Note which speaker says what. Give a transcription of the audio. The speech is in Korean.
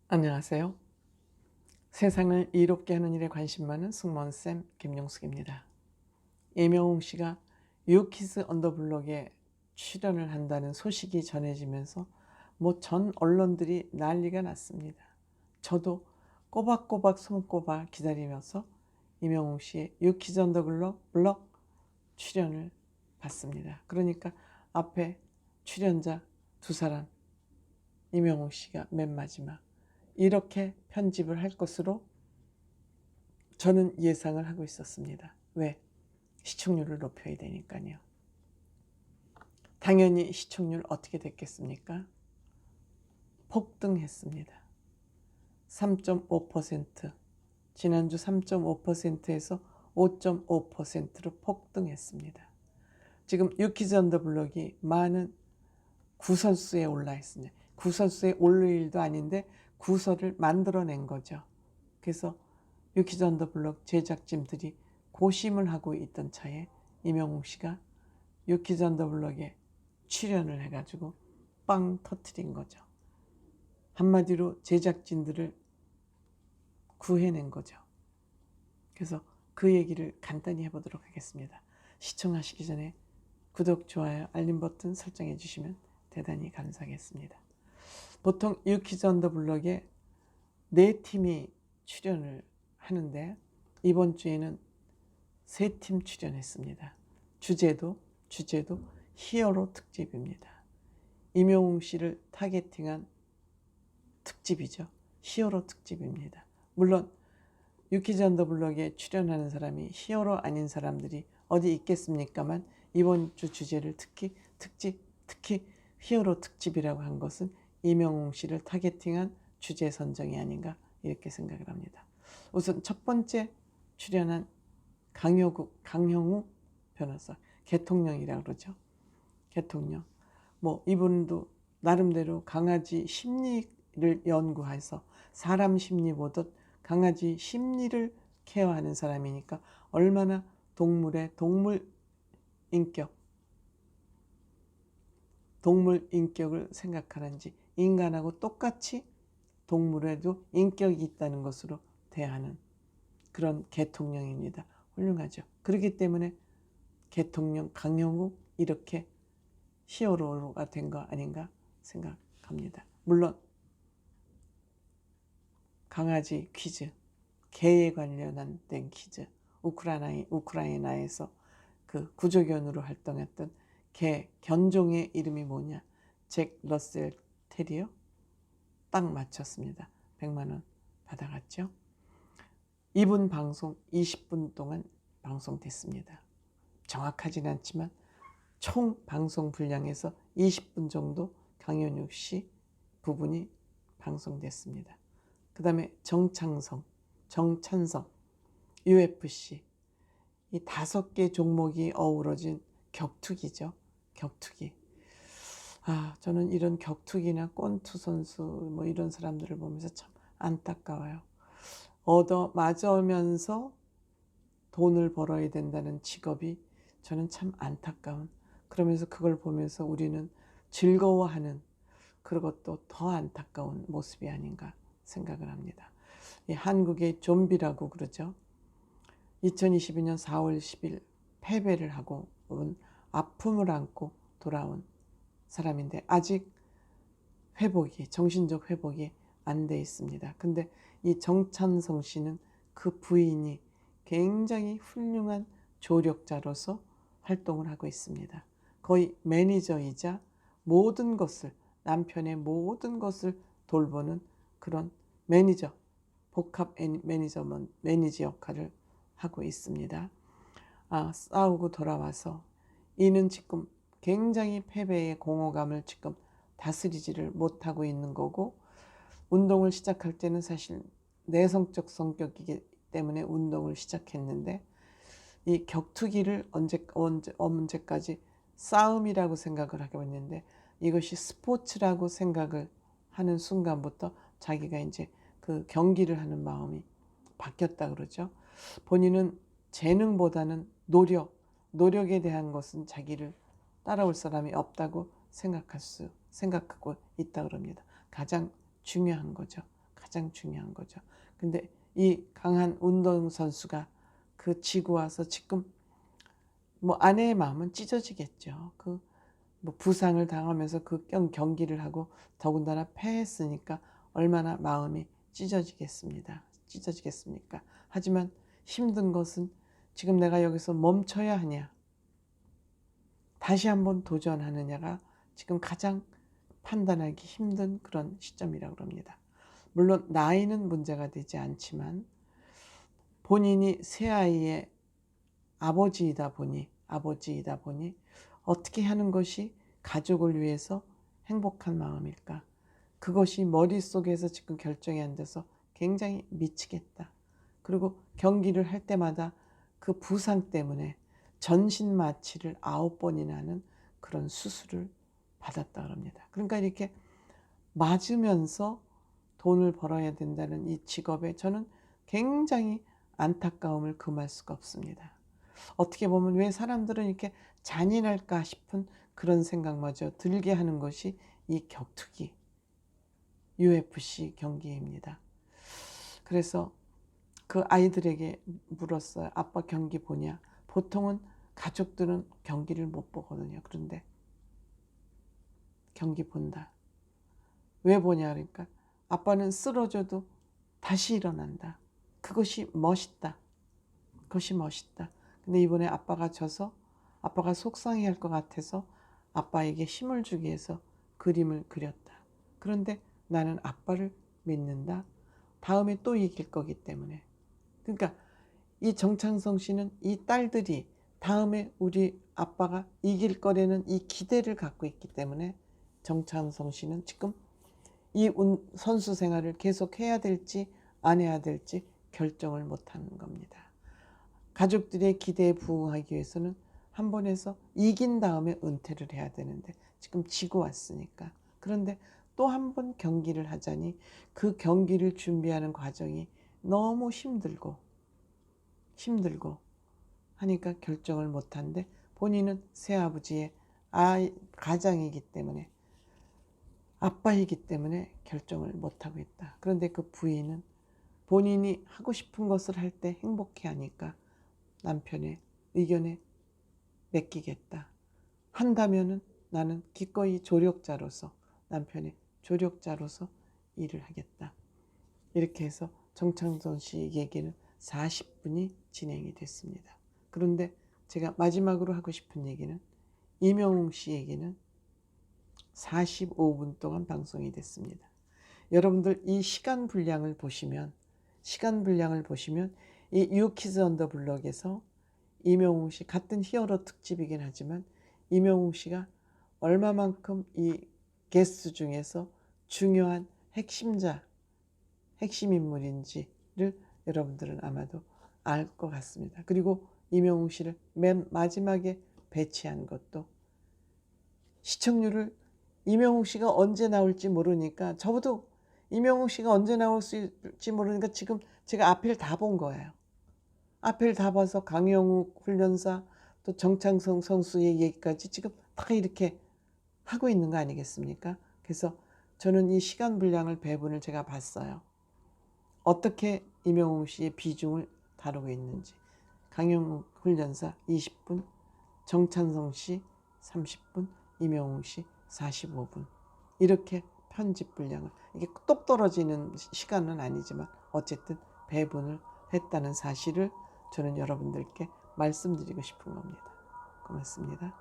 Speaker 1: 안녕하세요. 세상을 이롭게 하는 일에 관심 많은 승무원쌤 김용숙입니다. 이명웅 씨가 유키즈 언더블럭에 출연을 한다는 소식이 전해지면서 전 언론들이 난리가 났습니다. 저도 꼬박꼬박 손꼽아 기다리면서 이명웅 씨의 유키즈 언더블럭 출연을 봤습니다. 그러니까 앞에 출연자 두 사람, 이명웅 씨가 맨 마지막, 이렇게 편집을 할 것으로 저는 예상을 하고 있었습니다. 왜? 시청률을 높여야 되니까요. 당연히 시청률 어떻게 됐겠습니까? 폭등했습니다. 3.5%, 지난주 3.5%에서 5.5%로 폭등했습니다. 지금 유키즈 언더블럭이 많은 구설수에 올라 있습니다. 구설수에 오를 일도 아닌데 구설을 만들어낸 거죠. 그래서 유키즈 언더블럭 제작진들이 고심을 하고 있던 차에 이명웅 씨가 유키즈 언더블럭에 출연을 해가지고 빵 터트린 거죠. 한마디로 제작진들을 구해낸 거죠. 그래서 그 얘기를 간단히 해보도록 하겠습니다. 시청하시기 전에 구독, 좋아요, 알림 버튼 설정해 주시면 대단히 감사하겠습니다. 보통 유키즈 언더블럭에 4팀이 출연을 하는데 이번 주에는 3팀 출연했습니다. 주제도 히어로 특집입니다. 이명웅 씨를 타겟팅한 특집이죠. 히어로 특집입니다. 물론 유키즈 언더블럭에 출연하는 사람이 히어로 아닌 사람들이 어디 있겠습니까만 이번 주 주제를 특히 히어로 특집이라고 한 것은 이명웅 씨를 타겟팅한 주제 선정이 아닌가 이렇게 생각을 합니다. 우선 첫 번째 출연한 강형우 변호사, 개통령이라고 그러죠. 개통령. 이분도 나름대로 강아지 심리를 연구해서 사람 심리 보듯 강아지 심리를 케어하는 사람이니까 얼마나 동물 인격을 생각하는지, 인간하고 똑같이 동물에도 인격이 있다는 것으로 대하는 그런 개통령입니다. 훌륭하죠. 그렇기 때문에 개통령 강형우 이렇게 히어로가 된 거 아닌가 생각합니다. 물론 강아지 퀴즈, 개에 관련한 퀴즈, 우크라이나에서 그 구조견으로 활동했던 개 견종의 이름이 뭐냐? 잭 러셀 테리어? 딱 맞췄습니다. 100만 원 받아갔죠. 이분 방송 20분 동안 방송됐습니다. 정확하진 않지만 총 방송 분량에서 20분 정도 강현욱 씨 부분이 방송됐습니다. 그 다음에 정찬성, UFC, 이 5개 종목이 어우러진 격투기죠. 격투기. 저는 이런 격투기나 권투 선수 이런 사람들을 보면서 참 안타까워요. 맞으면서 돈을 벌어야 된다는 직업이 저는 참 안타까운, 그러면서 그걸 보면서 우리는 즐거워하는 그것도 더 안타까운 모습이 아닌가 생각을 합니다. 한국의 좀비라고 그러죠. 2022년 4월 10일 패배를 하고 아픔을 안고 돌아온 사람인데 아직 정신적 회복이 안 돼 있습니다. 근데 이 정찬성 씨는 그 부인이 굉장히 훌륭한 조력자로서 활동을 하고 있습니다. 거의 매니저이자 남편의 모든 것을 돌보는 그런 복합 매니저 역할을 하고 있습니다. 싸우고 돌아와서 이는 지금 굉장히 패배의 공허감을 지금 다스리지를 못하고 있는 거고, 운동을 시작할 때는 사실 내성적 성격이기 때문에 운동을 시작했는데 이 격투기를 언제까지 싸움이라고 생각을 하고 있는데 이것이 스포츠라고 생각을 하는 순간부터 자기가 이제 그 경기를 하는 마음이 바뀌었다 그러죠. 본인은 재능보다는 노력에 대한 것은 자기를 따라올 사람이 없다고 생각하고 있다 그럽니다. 가장 중요한 거죠. 가장 중요한 거죠. 근데 이 강한 운동선수가 그 지고 와서 지금 뭐 아내의 마음은 찢어지겠죠. 그 뭐 부상을 당하면서 그 경기를 하고 더군다나 패했으니까 얼마나 마음이 찢어지겠습니까? 하지만 힘든 것은 지금 내가 여기서 멈춰야 하냐, 다시 한번 도전하느냐가 지금 가장 판단하기 힘든 그런 시점이라고 합니다. 물론 나이는 문제가 되지 않지만 본인이 새 아이의 아버지이다 보니 어떻게 하는 것이 가족을 위해서 행복한 마음일까? 그것이 머릿속에서 지금 결정이 안 돼서 굉장히 미치겠다. 그리고 경기를 할 때마다 그 부상 때문에 전신 마취를 9번이나 하는 그런 수술을 받았다 그럽니다. 그러니까 이렇게 맞으면서 돈을 벌어야 된다는 이 직업에 저는 굉장히 안타까움을 금할 수가 없습니다. 어떻게 보면 왜 사람들은 이렇게 잔인할까 싶은 그런 생각마저 들게 하는 것이 이 격투기, UFC 경기입니다. 그래서 그 아이들에게 물었어요. 아빠 경기 보냐? 보통은 가족들은 경기를 못 보거든요. 그런데 경기 본다. 왜 보냐 그러니까 아빠는 쓰러져도 다시 일어난다. 그것이 멋있다. 그것이 멋있다. 근데 이번에 아빠가 져서 아빠가 속상해할 것 같아서 아빠에게 힘을 주기 위해서 그림을 그렸다. 그런데 나는 아빠를 믿는다. 다음에 또 이길 거기 때문에. 그러니까 이 정창성 씨는 이 딸들이 다음에 우리 아빠가 이길 거라는 이 기대를 갖고 있기 때문에 정창성 씨는 지금 이 선수 생활을 계속 해야 될지 안 해야 될지 결정을 못하는 겁니다. 가족들의 기대에 부응하기 위해서는 한 번에서 이긴 다음에 은퇴를 해야 되는데 지금 지고 왔으니까. 그런데 또 한 번 경기를 하자니 그 경기를 준비하는 과정이 너무 힘들고 하니까 결정을 못한데 본인은 새아버지의 가장이기 때문에 아빠이기 때문에 결정을 못하고 있다. 그런데 그 부인은 본인이 하고 싶은 것을 할 때 행복해 하니까 남편의 의견에 맡기겠다. 한다면은 나는 기꺼이 조력자로서 남편의 조력자로서 일을 하겠다. 이렇게 해서 정창선 씨 얘기는 40분이 진행이 됐습니다. 그런데 제가 마지막으로 하고 싶은 얘기는 이명웅 씨 얘기는 45분 동안 방송이 됐습니다. 여러분들 이 시간 분량을 보시면 이 뉴키즈 언 더 블럭에서 이명웅 씨 같은 히어로 특집이긴 하지만 이명웅 씨가 얼마만큼 이 게스트 중에서 중요한 핵심 인물인지를 여러분들은 아마도 알 것 같습니다. 그리고 이명웅 씨를 맨 마지막에 배치한 것도 시청률을 이명웅 씨가 언제 나올지 모르니까 저도 이명웅 씨가 언제 나올지 모르니까 지금 제가 앞을 다 본 거예요. 앞을 다 봐서 강영욱 훈련사 또 정창성 선수의 얘기까지 지금 다 이렇게 하고 있는 거 아니겠습니까? 그래서 저는 이 시간 분량을 배분을 제가 봤어요. 어떻게 이명웅 씨의 비중을 다루고 있는지. 강영욱 훈련사 20분, 정찬성 씨 30분, 이명웅 씨 45분. 이렇게 편집 분량을, 이게 똑 떨어지는 시간은 아니지만 어쨌든 배분을 했다는 사실을 저는 여러분들께 말씀드리고 싶은 겁니다. 고맙습니다.